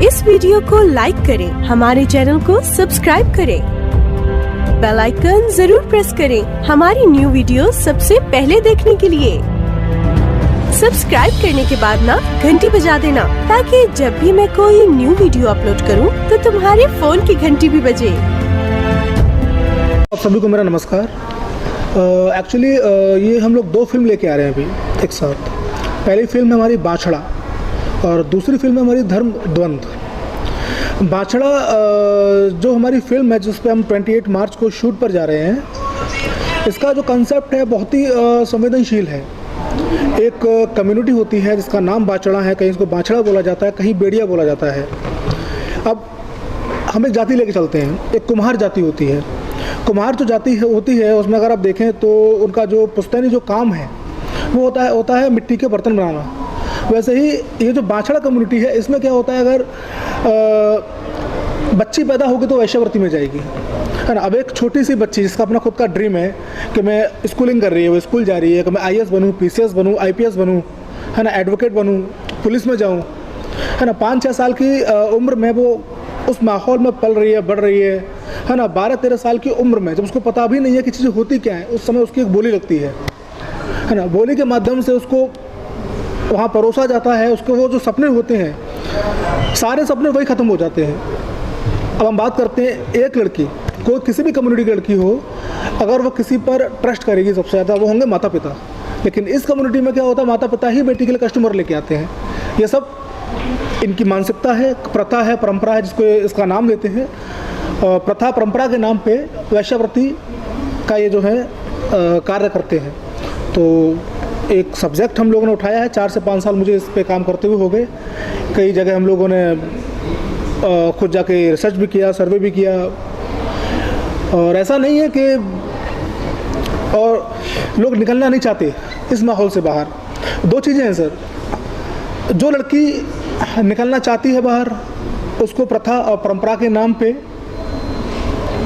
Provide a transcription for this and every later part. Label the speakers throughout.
Speaker 1: इस वीडियो को लाइक करें, हमारे चैनल को सब्सक्राइब करें, बेल आइकन जरूर प्रेस करें हमारी न्यू वीडियो सबसे पहले देखने के लिए। सब्सक्राइब करने के बाद ना घंटी बजा देना, ताकि जब भी मैं कोई न्यू वीडियो अपलोड करूं तो तुम्हारे फोन की घंटी भी बजे।
Speaker 2: आप सभी को मेरा नमस्कार। एक्चुअली ये हम लोग दो फिल्म लेके आ रहे हैं अभी एक साथ। पहली फिल्म है हमारी बाछड़ा और दूसरी फिल्म है हमारी धर्म द्वंद्व। बाछड़ा जो हमारी फिल्म है जिस पे हम 28 मार्च को शूट पर जा रहे हैं, इसका जो कंसेप्ट है बहुत ही संवेदनशील है। एक कम्युनिटी होती है जिसका नाम बाछड़ा है, कहीं इसको बाछड़ा बोला जाता है, कहीं बेड़िया बोला जाता है। अब हम एक जाति लेके चलते हैं, एक कुम्हार जाति होती है। कुम्हार जो जाति होती है उसमें अगर आप देखें तो उनका जो पुश्तैनी जो काम है वो होता है मिट्टी के बर्तन बनाना। वैसे ही ये जो बाछड़ा कम्युनिटी है इसमें क्या होता है, अगर बच्ची पैदा होगी तो वैश्यावृत्ति में जाएगी, है ना। अब एक छोटी सी बच्ची जिसका अपना खुद का ड्रीम है कि मैं स्कूलिंग कर रही है, वो स्कूल जा रही है कि मैं IAS बनूँ, PCS बनूँ, IPS बनूँ, है ना, एडवोकेट बनूँ, पुलिस में जाऊँ, है ना। 5-6 साल की उम्र में वो उस माहौल में पल रही है, बढ़ रही है ना। 12-13 साल की उम्र में जब उसको पता भी नहीं है कि चीज़ें होती क्या है, उस समय उसकी एक बोली लगती है ना। बोली के माध्यम से उसको वहाँ परोसा जाता है। उसके वो जो सपने होते हैं सारे सपने वही ख़त्म हो जाते हैं। अब हम बात करते हैं एक लड़की, कोई किसी भी कम्युनिटी की लड़की हो, अगर वो किसी पर ट्रस्ट करेगी सबसे ज़्यादा वो होंगे माता पिता। लेकिन इस कम्युनिटी में क्या होता है, माता पिता ही बेटी के लिए कस्टमर लेके आते हैं। ये सब इनकी मानसिकता है, प्रथा है, परंपरा है, जिसको इसका नाम देते हैं। और प्रथा परंपरा के नाम पे वैश्यावृत्ति का ये जो है कार्य करते हैं। तो एक सब्जेक्ट हम लोगों ने उठाया है, 4 से 5 साल मुझे इस पे काम करते हुए हो गए। कई जगह हम लोगों ने खुद जाके रिसर्च भी किया, सर्वे भी किया। और ऐसा नहीं है कि और लोग निकलना नहीं चाहते इस माहौल से बाहर। 2 चीज़ें हैं सर। जो लड़की निकलना चाहती है बाहर, उसको प्रथा और परंपरा के नाम पे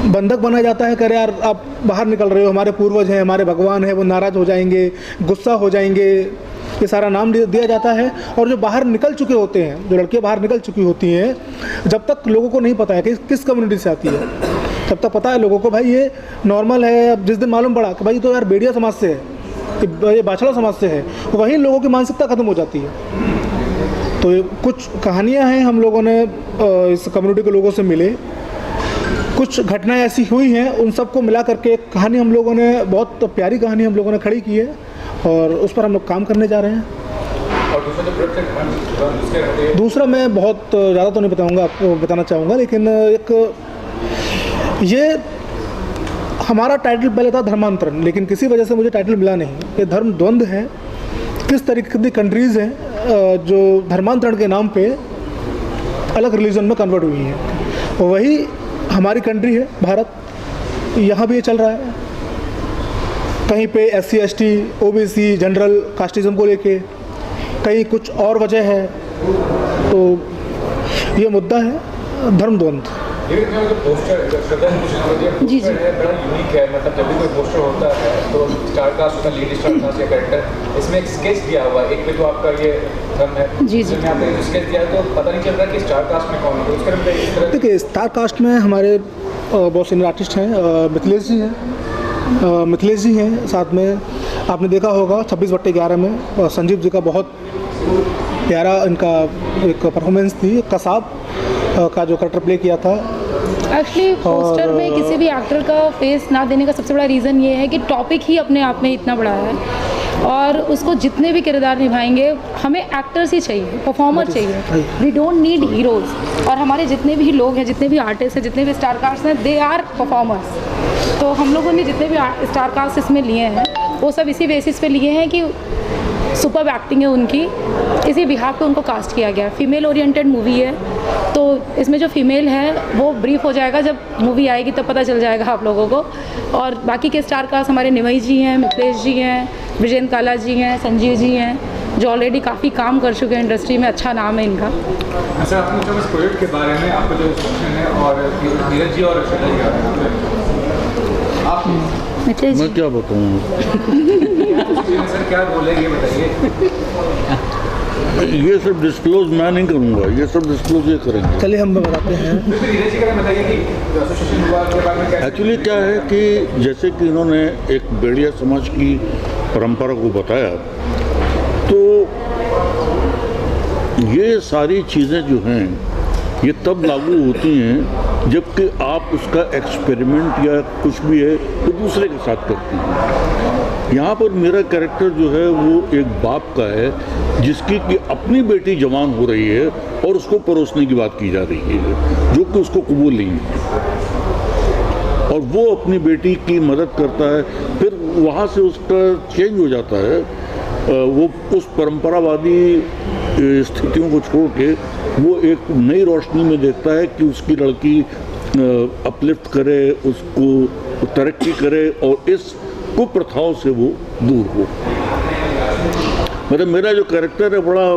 Speaker 2: बंधक बनाया जाता है। कह रहे यार आप बाहर निकल रहे हो, हमारे पूर्वज हैं, हमारे भगवान हैं, वो नाराज़ हो जाएंगे, गुस्सा हो जाएंगे, ये सारा नाम दिया जाता है। और जो बाहर निकल चुके होते हैं, जो लड़कियां बाहर निकल चुकी होती हैं, जब तक लोगों को नहीं पता है कि किस कम्युनिटी से आती है, तब तक पता है लोगों को भाई ये नॉर्मल है। अब जिस दिन मालूम पड़ा कि भाई तो यार बेड़िया समाज से है, ये बाछड़ा समाज से है, वहीं लोगों की मानसिकता ख़त्म हो जाती है। तो कुछ कहानियाँ हैं हम लोगों ने इस कम्युनिटी के लोगों से मिले, कुछ घटनाएं ऐसी हुई हैं, उन सबको मिला करके एक कहानी हम लोगों ने, बहुत प्यारी कहानी हम लोगों ने खड़ी की है और उस पर हम लोग काम करने जा रहे हैं।
Speaker 3: और दूसरा जो प्रोजेक्ट
Speaker 2: दूसरा मैं बहुत ज़्यादा तो नहीं बताऊंगा, आपको बताना चाहूँगा, लेकिन एक ये हमारा टाइटल पहले था धर्मांतरण, लेकिन किसी वजह से मुझे टाइटल मिला नहीं। ये धर्म द्वंद्व है, किस तरीके की कंट्रीज़ हैं जो धर्मांतरण के नाम पे अलग रिलीजन में कन्वर्ट हुई हैं, वही हमारी कंट्री है भारत। यहाँ भी ये चल रहा है, कहीं पे SC ST OBC general casteism को लेके, कहीं कुछ और वजह है। तो ये मुद्दा है धर्म द्वंद्व।
Speaker 3: जी जी बड़ा यूनिक है, मतलब जब भी कोई पोस्टर होता है तो स्टार कास्ट होता है, लीड स्टार कास्ट या कैरेक्टर, इसमें एक स्केच दिया हुआ है, एक पे तो आपका ये धर्म है। जी जी आपने जो स्केच दिया है तो पता नहीं चल रहा कि स्टार कास्ट में कौन है, उसके बारे में
Speaker 2: देखिए स्टार कास्ट में हमारे बहुत सीनियर आर्टिस्ट हैं, मिथिलेश जी हैं, साथ में आपने देखा होगा 26/11 में संजीव जी का बहुत प्यारा इनका एक परफॉर्मेंस थी, कसाब का जो कैरेक्टर प्ले किया था।
Speaker 4: एक्चुअली पोस्टर में किसी भी एक्टर का फेस ना देने का सबसे बड़ा रीज़न ये है कि टॉपिक ही अपने आप में इतना बड़ा है, और उसको जितने भी किरदार निभाएंगे हमें एक्टर्स ही चाहिए, परफॉर्मर चाहिए, वी डोंट नीड हीरोज़। और हमारे जितने भी लोग हैं, जितने भी आर्टिस्ट हैं, जितने भी स्टार कास्ट हैं, दे आर परफॉर्मर्स। तो हम लोगों ने जितने भी स्टार कास्ट इसमें लिए हैं वो सब इसी बेसिस पे लिए हैं कि सुपर एक्टिंग है उनकी, इसी बिहाफ पे उनको कास्ट किया गया। फीमेल ओरिएंटेड मूवी है, तो इसमें जो फीमेल है वो ब्रीफ हो जाएगा, जब मूवी आएगी तब पता चल जाएगा आप लोगों को। और बाकी के स्टार कास्ट हमारे निमई जी हैं, मिथिलेश जी हैं, विजेंद्र काला जी हैं, संजीव जी हैं, जो ऑलरेडी काफ़ी काम कर चुके हैं इंडस्ट्री में, अच्छा नाम है इनका।
Speaker 3: अच्छा, आपने पूछा इस प्रोजेक्ट के बारे में, आपको जो क्वेश्चन है, और नीरज जी और श्रद्धा जी के बारे में आप
Speaker 4: मिथिलेश
Speaker 5: मैं क्या बताऊँ
Speaker 3: सर क्या बोले ये बताइए।
Speaker 5: ये सब डिस्क्लोज मैं नहीं करूँगा, ये सब डिस्क्लोज ये करेंगे।
Speaker 2: चलिए हम बताते हैं।
Speaker 3: नीरज जी का बताइए कि एसोसिएशन हुआ के बारे में क्या।
Speaker 5: एक्चुअली क्या है कि जैसे कि इन्होंने एक बेड़िया समाज की परंपरा को बताया, तो ये सारी चीज़ें जो हैं ये तब लागू होती हैं जबकि आप उसका एक्सपेरिमेंट या कुछ भी है तो दूसरे के साथ करते हैं। यहाँ पर मेरा कैरेक्टर जो है वो एक बाप का है जिसकी कि अपनी बेटी जवान हो रही है और उसको परोसने की बात की जा रही है, जो कि उसको कबूल नहीं है, और वो अपनी बेटी की मदद करता है। फिर वहाँ से उसका चेंज हो जाता है, वो उस परंपरावादी स्थितियों को छोड़ के वो एक नई रोशनी में देखता है कि उसकी लड़की अपलिफ्ट करे, उसको तरक्की करे और इस कुप्रथाओं से वो दूर हो। मतलब मेरा जो कैरेक्टर है बड़ा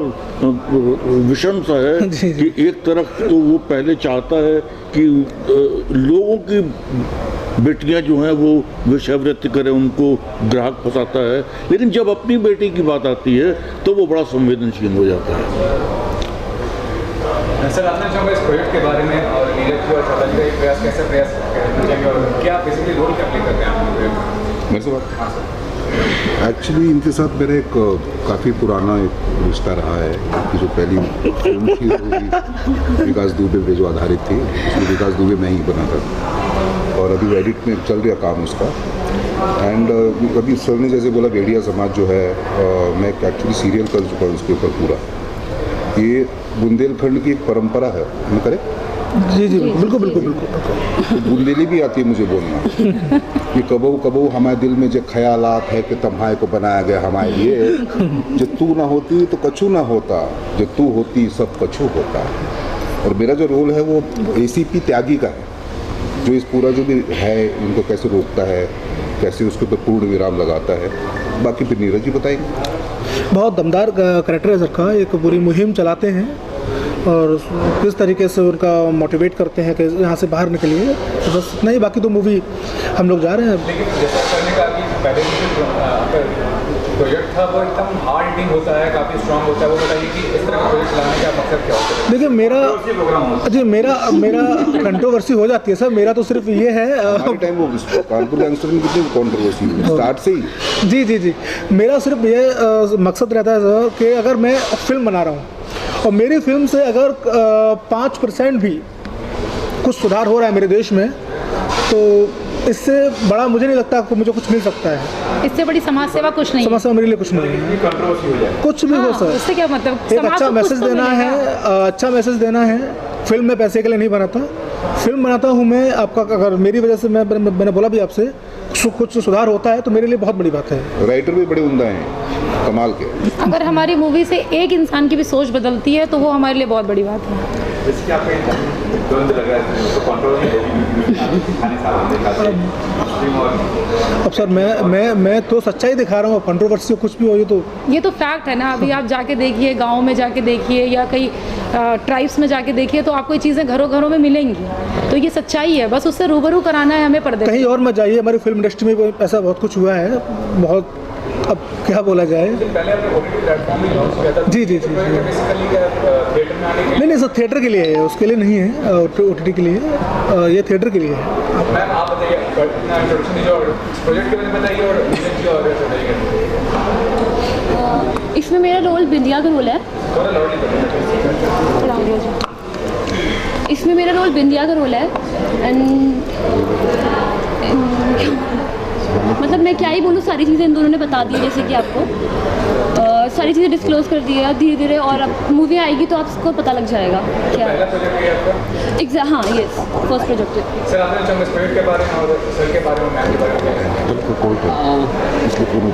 Speaker 5: विषम सा है कि एक तरफ तो वो पहले चाहता है कि लोगों की बेटियां जो हैं वो वेश्यावृत्ति करें, उनको ग्राहक फंसाता है, लेकिन जब अपनी बेटी की बात आती है तो वो बड़ा संवेदनशील हो जाता है।
Speaker 3: सर आपने चाहूँगा इस प्रोजेक्ट के बारे में, और नीरज जी और श्रद्धा जी का एक प्रयास कैसे प्रयास करेंगे और क्या बेसिकली रोल क्या प्ले करते हैं आप मेरे से बात। हाँ सर,
Speaker 6: एक्चुअली इनके साथ मेरा एक काफ़ी पुराना एक रिश्ता रहा है कि जो पहली फिल्म थी वो विकास दुबे पे जो आधारित थी, उसमें विकास दुबे मैं ही बना था, और अभी एडिट में चल रहा काम उसका। एंड अभी सर ने जैसे बोला बेड़िया समाज जो है, मैं एक्चुअली सीरियल कर चुका हूँ उसके ऊपर पूरा। ये बुंदेलखंड की एक परंपरा है, हम करें?
Speaker 2: जी जी बिल्कुल बिल्कुल बिल्कुल।
Speaker 6: बुंदेली भी आती है मुझे बोलना कि कबो कबो हमारे दिल में जो ख्यालात है कि तुम्हारे को बनाया गया हमारे लिए, जो तू ना होती तो कछु ना होता, जो तू होती सब कछु होता। और मेरा जो रोल है वो ACP त्यागी का है, जो इस पूरा जो भी है उनको कैसे रोकता है, कैसे उसके ऊपर पूर्ण विराम लगाता है। बाकी फिर नीरज जी बताएंगे।
Speaker 2: बहुत दमदार कैरेक्टर है सर का, एक पूरी मुहिम चलाते हैं और किस तरीके से उनका मोटिवेट करते हैं कि यहाँ से बाहर निकलिए, तो बस इतना ही। बाकी तो मूवी हम लोग जा रहे हैं।
Speaker 3: लेकिन जैसा करने का कि पहले जो प्रोजेक्ट था वो एकदम हार्ड हिटिंग होता है, काफ़ी स्ट्रांग होता है, वो बताइए कि इस तरह का प्रोजेक्ट लाने का मकसद क्या होता है?
Speaker 2: देखिए मेरा कंट्रोवर्सी हो जाती है सर, मेरा तो सिर्फ ये है
Speaker 6: टाइम वो कानपुर गैंगस्टर में कितनी कंट्रोवर्सी हुई स्टार्ट से ही।
Speaker 2: जी मेरा सिर्फ ये मकसद रहता है सर कि अगर मैं फिल्म बना रहा हूँ और मेरी फिल्म से अगर 5% भी कुछ सुधार हो रहा है मेरे देश में, तो इससे बड़ा मुझे नहीं लगता आपको मुझे कुछ मिल सकता है।
Speaker 4: इससे बड़ी समाज सेवा कुछ नहीं है।
Speaker 2: समस्या मेरे लिए कुछ नहीं है,
Speaker 3: कंट्रोवर्सी हो जाए
Speaker 2: कुछ भी हो सर।
Speaker 4: उससे क्या मतलब,
Speaker 2: एक
Speaker 4: समाज
Speaker 2: अच्छा
Speaker 4: को कुछ
Speaker 2: मैसेज
Speaker 4: तो
Speaker 2: देना है,
Speaker 4: मिलेगा।
Speaker 2: अच्छा मैसेज देना है। फिल्म में पैसे के लिए नहीं बनाता, फिल्म बनाता हूँ मैं आपका, अगर मेरी वजह से मैंने बोला भी आपसे कुछ सुधार होता है तो मेरे लिए बहुत बड़ी बात है।
Speaker 6: राइटर भी बड़े उम्दा हैं, कमाल के।
Speaker 4: अगर हमारी मूवी से एक इंसान की भी सोच बदलती है तो वो हमारे लिए बहुत बड़ी बात है।
Speaker 3: इसके आपको तुरंत लग रहा है तो कंट्रोवर्सी होगी खाने साल देखा और
Speaker 2: अब सर मैं तो सच्चाई दिखा रहा हूँ, कंट्रोवर्सी कुछ भी हो तो
Speaker 4: ये तो फैक्ट है ना। अभी आप जाके देखिए, गाँव में जाके देखिए या कई ट्राइब्स में जाके देखिए तो आपको ये चीज़ें घरों घरों में मिलेंगी। तो ये सच्चाई है, बस उससे रूबरू कराना है हमें पर्दे पे।
Speaker 2: कहीं और मत जाइए, हमारी फिल्म इंडस्ट्री में ऐसा बहुत कुछ हुआ है, बहुत, अब क्या बोला जाए।
Speaker 3: पहले आपने ओटीटी प्लेटफॉर्म भी लॉन्च किया था।
Speaker 2: जी।
Speaker 3: बेसिकली क्या थिएटर में आने के
Speaker 2: नहीं सर, थिएटर के लिए है, उसके लिए नहीं है, OTT के लिए, ये थिएटर के लिए है।
Speaker 3: मैम आप बताइए अपना इंट्रोडक्शन दीजिए और प्रोजेक्ट के बारे में बताइए और की और बताइए।
Speaker 7: इसमें मेरा रोल बिंदिया का रोल है।
Speaker 3: थोड़ा लाउडली बताइए।
Speaker 7: इसमें मेरा रोल बिंदिया का रोल है एंड मतलब मैं क्या ही बोलूँ, सारी चीज़ें इन दोनों ने बता दी, जैसे कि आपको सारी चीज़ें डिस्क्लोज कर दी है धीरे धीरे, और अब मूवी आएगी तो आपको पता लग जाएगा क्या।
Speaker 3: पहला प्रोजेक्ट है आपका?
Speaker 7: हाँ यस, फर्स्ट प्रोजेक्ट है।
Speaker 3: सर आपने चंग स्पिरिट के बारे में और सर के बारे में, मैम के बारे में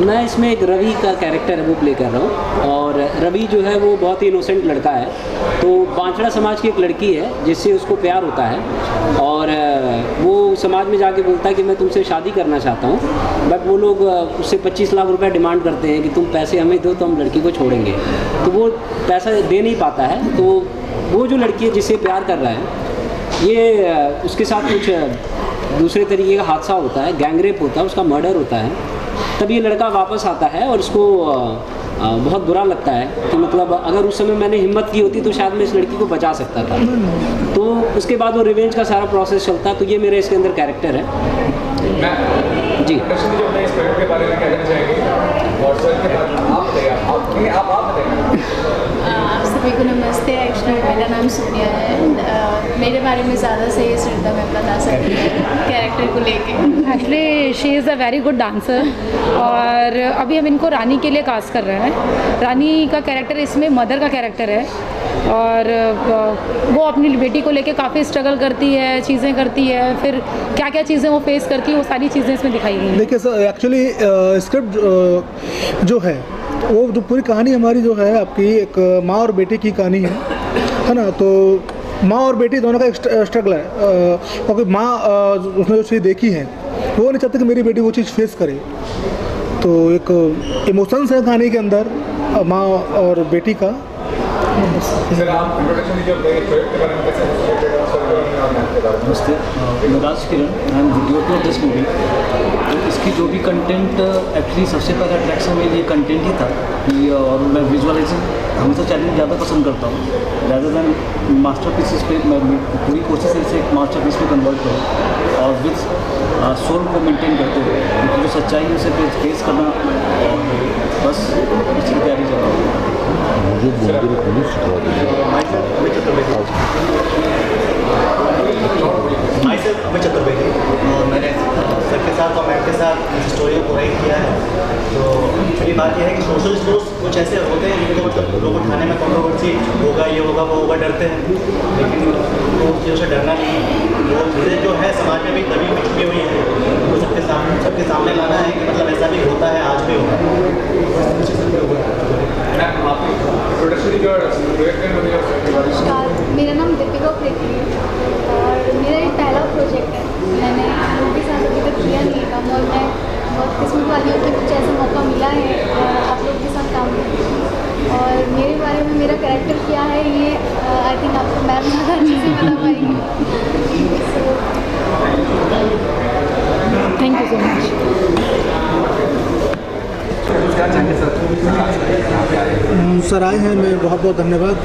Speaker 8: मैं इसमें एक रवि का कैरेक्टर है वो प्ले कर रहा हूँ। और रवि जो है वो बहुत ही इनोसेंट लड़का है। तो बांछड़ा समाज की एक लड़की है जिससे उसको प्यार होता है और वो समाज में जाके बोलता है कि मैं तुमसे शादी करना चाहता हूँ, बट वो लोग उससे 25 लाख रुपए डिमांड करते हैं कि तुम पैसे हमें दो तो हम लड़की को छोड़ेंगे। तो वो पैसा दे नहीं पाता है। तो वो जो लड़की है जिससे प्यार कर रहा है, ये उसके साथ कुछ दूसरे तरीके का हादसा होता है, गैंगरेप होता है, उसका मर्डर होता है। तब ये लड़का वापस आता है और उसको बहुत बुरा लगता है कि मतलब अगर उस समय मैंने हिम्मत की होती तो शायद मैं इस लड़की को बचा सकता था। तो उसके बाद वो रिवेंज का सारा प्रोसेस चलता है। तो ये मेरे इसके अंदर कैरेक्टर है जी।
Speaker 3: जो अपने इस प्रोजेक्ट के बारे में कहना चाहेंगे और सर के बारे में आप बताइए। आप बताइए।
Speaker 9: आप सभी को नमस्ते। एक्चुअली मेरा नाम सोनिया है। मेरे बारे में ज़्यादा सही श्रद्धा मैं बता सकती हूँ कैरेक्टर को लेके।
Speaker 4: Actually she is a very good dancer और अभी हम इनको रानी के लिए कास्ट कर रहे हैं। रानी का कैरेक्टर इसमें मदर का कैरेक्टर है और वो अपनी बेटी को लेके काफ़ी स्ट्रगल करती है, चीज़ें करती है, फिर क्या क्या चीज़ें वो फेस करती है, वो सारी चीज़ें इसमें दिखाई गई हैं।
Speaker 2: देखिए सर, एक्चुअली स्क्रिप्ट जो है वो जो पूरी कहानी हमारी जो है आपकी एक माँ और बेटी की कहानी है ना। तो माँ और बेटी दोनों का एक स्ट्रगल है, क्योंकि माँ उसने जो चीज़ देखी है वो नहीं चाहती कि मेरी बेटी वो चीज़ फेस करे। तो एक इमोशंस है कहानी के अंदर माँ और बेटी का।
Speaker 3: सर आप इंट्रोडक्शन दीजिए प्रोजेक्ट के बारे में, कैसे
Speaker 10: नमस्ते, मैं राज किरण, I am video to this movie. इसकी जो भी कंटेंट, एक्चुअली सबसे पहला अट्रैक्शन मेरे लिए कंटेंट ही था कि, और मैं विजुअलाइजिंग हमेशा चैलेंज ज़्यादा पसंद करता हूँ रैदर दैन मास्टरपीसेस पे। मैं पूरी कोशिश है इसे एक मास्टरपीस में कन्वर्ट करूँ और विद सोल को मेंटेन करते हुए, क्योंकि जो सच्चाई है उसे फेस करना, और बस इसकी तैयारी चल रही है।
Speaker 11: अमित चतुर्वेदी, मैंने सर के साथ और मैम के साथ इस स्टोरी को पूरा किया है। तो मेरी बात यह है कि सोशल स्टोर्स कुछ ऐसे होते हैं जिनको मतलब लोग उठाने में कंट्रोवर्सी होगा, ये होगा, वो होगा, डरते हैं, लेकिन वो चीज़ों से डरना नहीं। वो चीज़ें जो है समाज में भी कभी भी छुपी हुई है, वो सबके सामने लाना है कि मतलब ऐसा भी होता है, आज भी होगा।
Speaker 9: नमस्कार, मेरा नाम दीपिका प्रेती है और मेरा ये पहला प्रोजेक्ट है। मैंने लोगों के साथ अभी तक किया नहीं काम और मैं बहुत किस्मत वाली हूँ कि कुछ ऐसा मौका मिला है आप लोगों के साथ काम करने की। और मेरे बारे में मेरा कैरेक्टर क्या है ये आई थिंक आपको मैम ज़्यादा अच्छे से बता पाएंगी।
Speaker 4: Thank you so much.
Speaker 2: Sir आए हैं, मैं बहुत बहुत धन्यवाद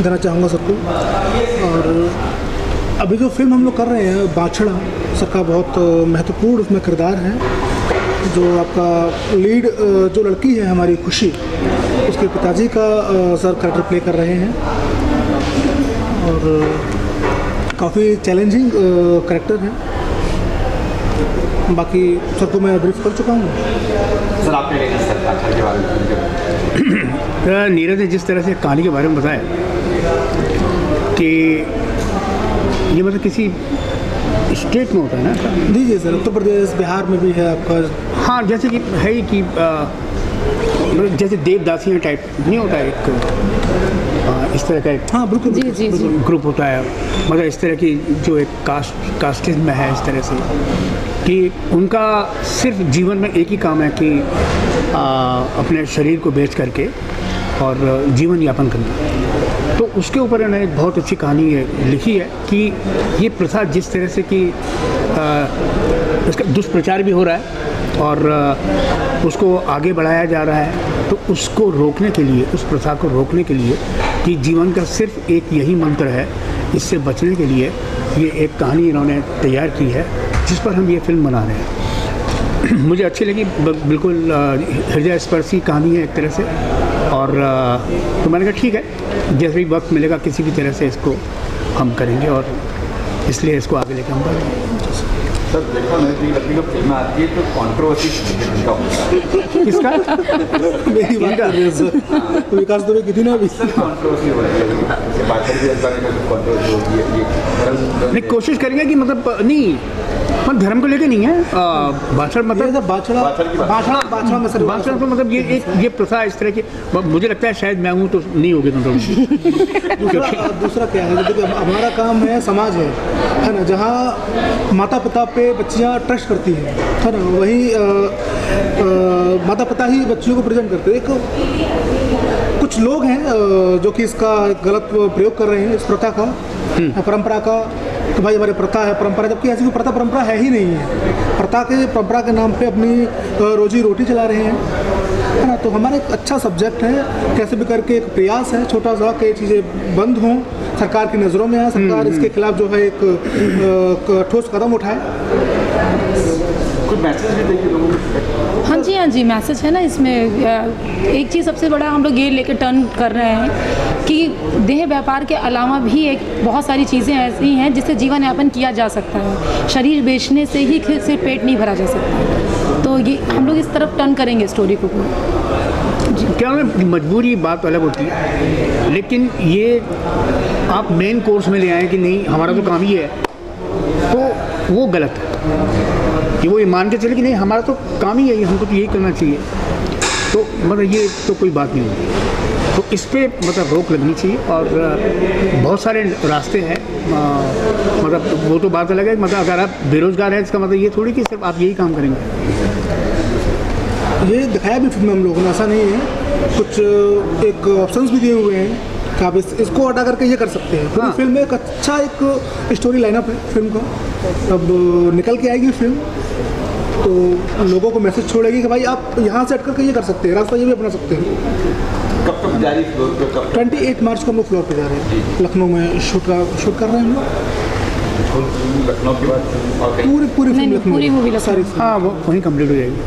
Speaker 2: देना चाहूँगा सबको। और अभी जो फिल्म हम लोग कर रहे हैं बांछड़ा, सर का बहुत महत्वपूर्ण उसमें किरदार है। जो आपका लीड जो लड़की है हमारी खुशी, उसके पिताजी का सर कैरेक्टर प्ले कर रहे हैं और काफ़ी चैलेंजिंग कैरेक्टर है। बाकी सर को मैं ब्रीफ कर चुका हूँ।
Speaker 3: सर आपने के बारे में
Speaker 10: नीरज ने जिस तरह से कहानी के बारे में बताया कि ये मतलब किसी स्टेट में होता है ना।
Speaker 2: जी जी सर, उत्तर प्रदेश बिहार में भी है आपका।
Speaker 10: हाँ, जैसे कि है ही कि जैसे देवदासियाँ टाइप नहीं होता है एक इस तरह का एक,
Speaker 2: हाँ बिल्कुल
Speaker 4: जी जी जी
Speaker 10: ग्रुप होता है, मतलब इस तरह की जो एक कास्टिज्म में है, इस तरह से कि उनका सिर्फ जीवन में एक ही काम है कि अपने शरीर को बेच करके और जीवन यापन करना। तो उसके ऊपर इन्होंने बहुत अच्छी कहानी लिखी है कि ये प्रथा जिस तरह से कि इसका दुष्प्रचार भी हो रहा है और उसको आगे बढ़ाया जा रहा है, तो उसको रोकने के लिए, उस प्रथा को रोकने के लिए कि जीवन का सिर्फ एक यही मंत्र है, इससे बचने के लिए ये एक कहानी इन्होंने तैयार की है जिस पर हम ये फिल्म बना रहे हैं। मुझे अच्छी लगी, बिल्कुल हृदय स्पर्शी कहानी है एक तरह से। और तो मैंने कहा ठीक है, जैसे भी वक्त मिलेगा किसी भी तरह से इसको हम करेंगे और इसलिए इसको आगे लेकर हम बढ़ेंगे।
Speaker 3: सर देखो मैं लड़की जब फिल्म आती है तो कंट्रोवर्सी
Speaker 10: किसका?
Speaker 2: मेरी बात कर रहे हैं सर, तो विकास दुबे की थी ना अभी।
Speaker 3: कंट्रोवर्सी हो रही है, कंट्रोवर्सी होती है।
Speaker 10: नहीं, कोशिश करेंगे कि मतलब नहीं, पर धर्म को लेके नहीं है। बाछड़ मतलब बाछड़ा तो मतलब ये प्रथा इस तरह की, मुझे लगता है शायद मैं हूँ तो नहीं होगी कंट्रोवर्सी।
Speaker 2: दूसरा क्या है, देखिए हमारा काम है, समाज है ना, जहाँ माता पिता पे बच्चियाँ ट्रस्ट करती हैं, है ना, वही माता पिता ही बच्चियों को प्रेजेंट करते हैं। एक कुछ लोग हैं जो कि इसका गलत प्रयोग कर रहे हैं, इस प्रथा का, परंपरा का, तो भाई हमारी प्रथा है, परंपरा, जबकि ऐसी कोई प्रथा परंपरा है ही नहीं है। परंपरा के नाम पे अपनी रोजी रोटी चला रहे हैं, है ना। तो हमारा एक अच्छा सब्जेक्ट है, कैसे भी करके एक प्रयास है छोटा सा कि ये चीज़ें बंद हों, सरकार की नज़रों में आए, सरकार इसके खिलाफ जो है एक ठोस कदम उठाए।
Speaker 3: कुछ मैसेज भी देखिए लोगों को।
Speaker 4: हाँ जी मैसेज है ना इसमें। एक चीज़ सबसे बड़ा हम लोग ये लेकर टर्न कर रहे हैं कि देह व्यापार के अलावा भी एक बहुत सारी चीज़ें ऐसी हैं जिससे जीवन यापन किया जा सकता है। शरीर बेचने से ही सिर्फ पेट नहीं भरा जा सकता। तो ये हम लोग इस तरफ टर्न करेंगे स्टोरी को।
Speaker 10: क्या मजबूरी बात अलग होती है, लेकिन ये आप मेन कोर्स में ले आए कि नहीं हमारा तो काम ही है, तो वो गलत है। कि वो ये मान के चले कि नहीं हमारा तो काम ही है, हमको तो यही करना चाहिए, तो मतलब ये तो कोई बात नहीं होती। तो इस पर मतलब रोक लगनी चाहिए। और बहुत सारे रास्ते हैं, मतलब वो तो बात अलग है, मतलब अगर आप बेरोज़गार हैं इसका मतलब ये थोड़ी कि सिर्फ आप यही काम करेंगे।
Speaker 2: ये दिखाया भी फिल्म में हम लोगों ने, ऐसा नहीं है, कुछ एक ऑप्शंस भी दिए हुए हैं कि आप इसको हटा करके ये कर सकते हैं। पूरी फिल्म में एक अच्छा एक स्टोरी लाइनअप है फिल्म का। अब निकल के आएगी फिल्म तो लोगों को मैसेज छोड़ेगी कि भाई आप यहाँ से हट करके ये कर सकते हैं, रास्ता ये भी अपना सकते हैं।
Speaker 3: कब तक जारी फ्लोर पे?
Speaker 2: 28 मार्च को हम लोग फ्लोर पे जा रहे हैं, लखनऊ में शूट कर रहे हैं हम लोग।
Speaker 3: लखनऊ के बाद और
Speaker 2: पूरी फिल्म लखनऊ,
Speaker 4: पूरी मूवी
Speaker 2: सारी।
Speaker 10: हाँ, वो वहीं कंप्लीट हो जाएगी।